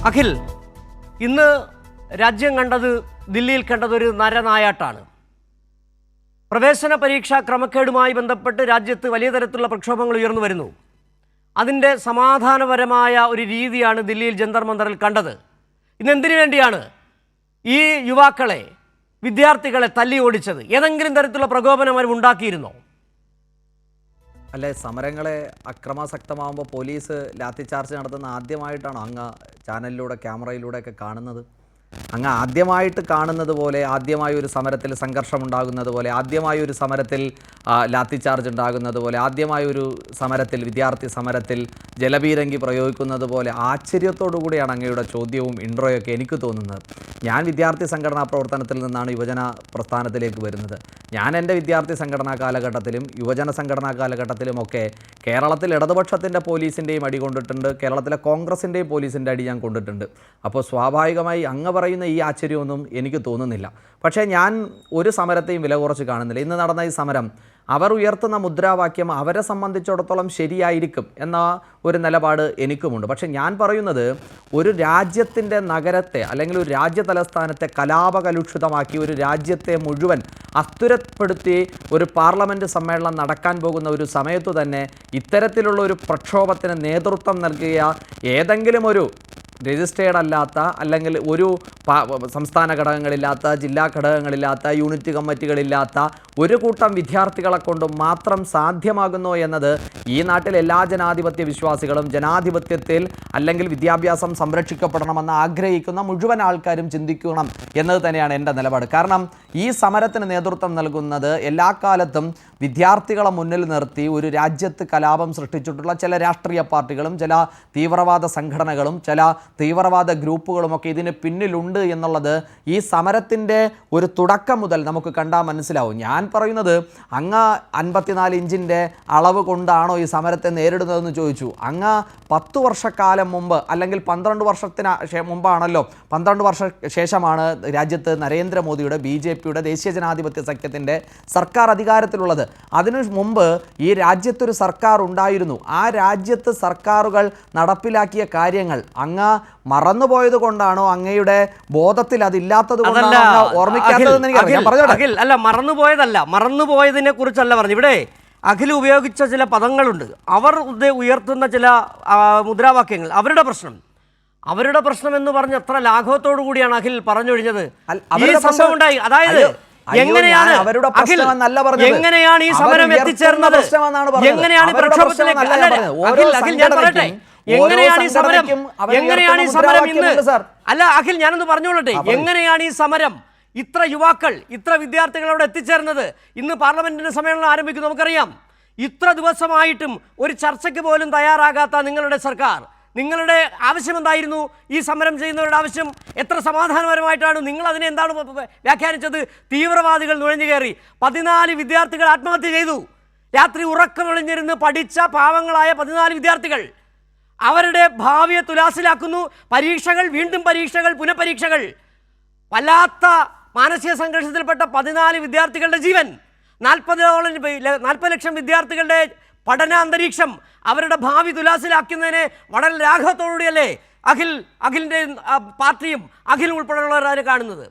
അഖിൽ, ഇന്ന് രാജ്യം കണ്ടത്, ദില്ലിയിൽ കണ്ടത് ഒരു നരനായാട്ടാണ്. പ്രവേശന പരീക്ഷാ ക്രമക്കേടുമായി ബന്ധപ്പെട്ട് രാജ്യത്ത് വലിയ തരത്തിലുള്ള പ്രക്ഷോഭങ്ങൾ ഉയർന്നു വരുന്നു. അതിൻ്റെ സമാധാനപരമായ ഒരു രീതിയാണ് ദില്ലിയിൽ ജന്തർ മന്ദറിൽ കണ്ടത്. ഇന്നെന്തിനു വേണ്ടിയാണ് ഈ യുവാക്കളെ, വിദ്യാർത്ഥികളെ തല്ലി ഓടിച്ചത്? ഏതെങ്കിലും തരത്തിലുള്ള പ്രകോപനം അവർ ഉണ്ടാക്കിയിരുന്നോ? അല്ലെ, സമരങ്ങളെ അക്രമാസക്തമാകുമ്പോൾ പോലീസ് ലാത്തിചാർജ് നടത്തുന്ന ആദ്യമായിട്ടാണ് അങ്ങ് ചാനലിലൂടെ ക്യാമറയിലൂടെയൊക്കെ കാണുന്നത്? അങ്ങ് ആദ്യമായിട്ട് കാണുന്നത് പോലെ, ആദ്യമായി ഒരു സമരത്തിൽ സംഘർഷമുണ്ടാകുന്നത് പോലെ, ആദ്യമായി ഒരു സമരത്തിൽ ലാത്തിചാർജ് ഉണ്ടാകുന്നത് പോലെ, ആദ്യമായി ഒരു സമരത്തിൽ, വിദ്യാർത്ഥി സമരത്തിൽ ജലപീരങ്കി പ്രയോഗിക്കുന്നത് പോലെ ആശ്ചര്യത്തോടു കൂടിയാണ് അങ്ങയുടെ ചോദ്യവും ഇൻട്രോയൊക്കെ എനിക്ക് തോന്നുന്നത്. ഞാൻ വിദ്യാർത്ഥി സംഘടനാ പ്രവർത്തനത്തിൽ നിന്നാണ് യുവജന പ്രസ്ഥാനത്തിലേക്ക് വരുന്നത്. ഞാൻ എൻ്റെ വിദ്യാർത്ഥി സംഘടനാ കാലഘട്ടത്തിലും യുവജന സംഘടനാ കാലഘട്ടത്തിലുമൊക്കെ കേരളത്തിൽ ഇടതുപക്ഷത്തിൻ്റെ പോലീസിൻ്റെയും അടി കൊണ്ടിട്ടുണ്ട്, കേരളത്തിലെ കോൺഗ്രസിൻ്റെയും പോലീസിൻ്റെ അടി ഞാൻ കൊണ്ടിട്ടുണ്ട്. അപ്പോൾ സ്വാഭാവികമായി അങ്ങ് പറയുന്ന ഈ ആശ്ചര്യമൊന്നും എനിക്ക് തോന്നുന്നില്ല. പക്ഷേ ഞാൻ ഒരു സമരത്തെയും വില കുറച്ച് കാണുന്നില്ല. ഇന്ന് നടന്ന ഈ സമരം, അവർ ഉയർത്തുന്ന മുദ്രാവാക്യം അവരെ സംബന്ധിച്ചിടത്തോളം ശരിയായിരിക്കും എന്ന ഒരു നിലപാട് എനിക്കുമുണ്ട്. പക്ഷേ ഞാൻ പറയുന്നത്, ഒരു രാജ്യത്തിൻ്റെ നഗരത്തെ അല്ലെങ്കിൽ ഒരു രാജ്യ തലസ്ഥാനത്തെ കലാപകലുഷിതമാക്കി, ഒരു രാജ്യത്തെ മുഴുവൻ അസ്ഥിരപ്പെടുത്തി ഒരു പാർലമെൻറ്റ് സമ്മേളനം നടക്കാൻ പോകുന്ന ഒരു സമയത്തു തന്നെ ഇത്തരത്തിലുള്ള ഒരു പ്രക്ഷോഭത്തിന് നേതൃത്വം നൽകിയ ഏതെങ്കിലും ഒരു രജിസ്റ്റേർഡ് അല്ലാത്ത, അല്ലെങ്കിൽ ഒരു സംസ്ഥാന ഘടകങ്ങളില്ലാത്ത, ജില്ലാ ഘടകങ്ങളില്ലാത്ത, യൂണിറ്റ് കമ്മിറ്റികളില്ലാത്ത ഒരു കൂട്ടം വിദ്യാർത്ഥികളെ കൊണ്ട് മാത്രം സാധ്യമാകുന്നു എന്നത് ഈ നാട്ടിൽ എല്ലാ ജനാധിപത്യ വിശ്വാസികളും, ജനാധിപത്യത്തിൽ അല്ലെങ്കിൽ വിദ്യാഭ്യാസം സംരക്ഷിക്കപ്പെടണമെന്ന് ആഗ്രഹിക്കുന്ന മുഴുവൻ ആൾക്കാരും ചിന്തിക്കണം എന്നത് തന്നെയാണ് എൻ്റെ നിലപാട്. കാരണം ഈ സമരത്തിന് നേതൃത്വം നൽകുന്നത് എല്ലാ കാലത്തും വിദ്യാർത്ഥികളെ മുന്നിൽ നിർത്തി ഒരു രാജ്യത്ത് കലാപം സൃഷ്ടിച്ചിട്ടുള്ള ചില രാഷ്ട്രീയ പാർട്ടികളും ചില തീവ്രവാദ സംഘടനകളും ചില തീവ്രവാദ ഗ്രൂപ്പുകളുമൊക്കെ ഇതിന് പിന്നിലുണ്ട് എന്നുള്ളത് ഈ സമരത്തിൻ്റെ ഒരു തുടക്കം മുതൽ നമുക്ക് കണ്ടാൽ മനസ്സിലാവും. ഞാൻ പറയുന്നത്, അങ്ങ് 54 ഇഞ്ചിൻ്റെ അളവ് കൊണ്ടാണോ ഈ സമരത്തെ നേരിടുന്നതെന്ന് ചോദിച്ചു. അങ്ങ് 10 വർഷക്കാലം മുമ്പ്, അല്ലെങ്കിൽ 12 വർഷത്തിന് മുമ്പാണല്ലോ, 12 വർഷ ശേഷമാണ് രാജ്യത്ത് നരേന്ദ്രമോദിയുടെ BJPയുടെ ദേശീയ ജനാധിപത്യ സഖ്യത്തിൻ്റെ സർക്കാർ അധികാരത്തിലുള്ളത്. അതിനു മുമ്പ് ഈ രാജ്യത്തൊരു സർക്കാർ ഉണ്ടായിരുന്നു. ആ രാജ്യത്ത് സർക്കാരുകൾ നടപ്പിലാക്കിയ കാര്യങ്ങൾ അങ്ങ് മറന്നുപോയത് കൊണ്ടാണോ, അങ്ങയുടെ ബോധത്തിൽ അതില്ലാത്തത് കൊണ്ടാണോ ഓർമ്മിക്കാത്തതെന്ന് എനിക്ക് അല്ല, മറന്നുപോയതിനെ കുറിച്ചല്ല പറഞ്ഞു. ഇവിടെ അഖിൽ ഉപയോഗിച്ച ചില പദങ്ങളുണ്ട്, അവർ ഉയർത്തുന്ന ചില മുദ്രാവാക്യങ്ങൾ, അവരുടെ പ്രശ്നം എന്ന് പറഞ്ഞ് എത്ര ലാഘവത്തോടു കൂടിയാണ് അഖിൽ പറഞ്ഞൊഴിഞ്ഞത്. ഈ സംഭവം ഉണ്ടായി, അതായത് എങ്ങനെയാണ് ഈ സമരം എത്തിച്ചേർന്നത്, എങ്ങനെയാണ് ഈ പ്രക്ഷോഭത്തിലേക്ക്? അഖിൽ, ഞാൻ പറയട്ടെ, എങ്ങനെയാണ് ഈ സമരം ഇന്ന്? അല്ല അഖിൽ, ഞാനൊന്ന് പറഞ്ഞോളട്ടെ, എങ്ങനെയാണ് ഈ സമരം ഇത്ര യുവാക്കൾ, ഇത്ര വിദ്യാർത്ഥികളോട് എത്തിച്ചേർന്നത്? ഇന്ന് പാർലമെന്റിന്റെ സമ്മേളനം ആരംഭിക്കും, നമുക്കറിയാം. ഇത്ര ദിവസമായിട്ടും ഒരു ചർച്ചയ്ക്ക് പോലും തയ്യാറാകാത്ത നിങ്ങളുടെ സർക്കാർ, നിങ്ങളുടെ ആവശ്യം എന്തായിരുന്നു? ഈ സമരം ചെയ്യുന്നവരുടെ ആവശ്യം എത്ര സമാധാനപരമായിട്ടാണ് നിങ്ങൾ അതിനെ എന്താണ് വ്യാഖ്യാനിച്ചത്? തീവ്രവാദികൾ നുഴഞ്ഞു കയറി 14 വിദ്യാർത്ഥികൾ ആത്മഹത്യ ചെയ്തു. രാത്രി ഉറക്കമൊളിഞ്ഞിരുന്ന് പഠിച്ച പാവങ്ങളായ 14 വിദ്യാർത്ഥികൾ അവരുടെ ഭാവിയെ തുലാസിലാക്കുന്നു. പരീക്ഷകൾ, വീണ്ടും പരീക്ഷകൾ, പുനഃപരീക്ഷകൾ. വല്ലാത്ത മാനസിക സംഘർഷത്തിൽപ്പെട്ട 14 വിദ്യാർത്ഥികളുടെ ജീവൻ, 40 ലക്ഷം വിദ്യാർത്ഥികളുടെ പഠനാന്തരീക്ഷം, അവരുടെ ഭാവി തുലാസിലാക്കുന്നതിനെ വളരെ ലാഘവത്തോടുകൂടിയല്ലേ അഖിലിൻ്റെ പാർട്ടിയും അഖിൽ ഉൾപ്പെടെയുള്ളവരാണ് കാണുന്നത്?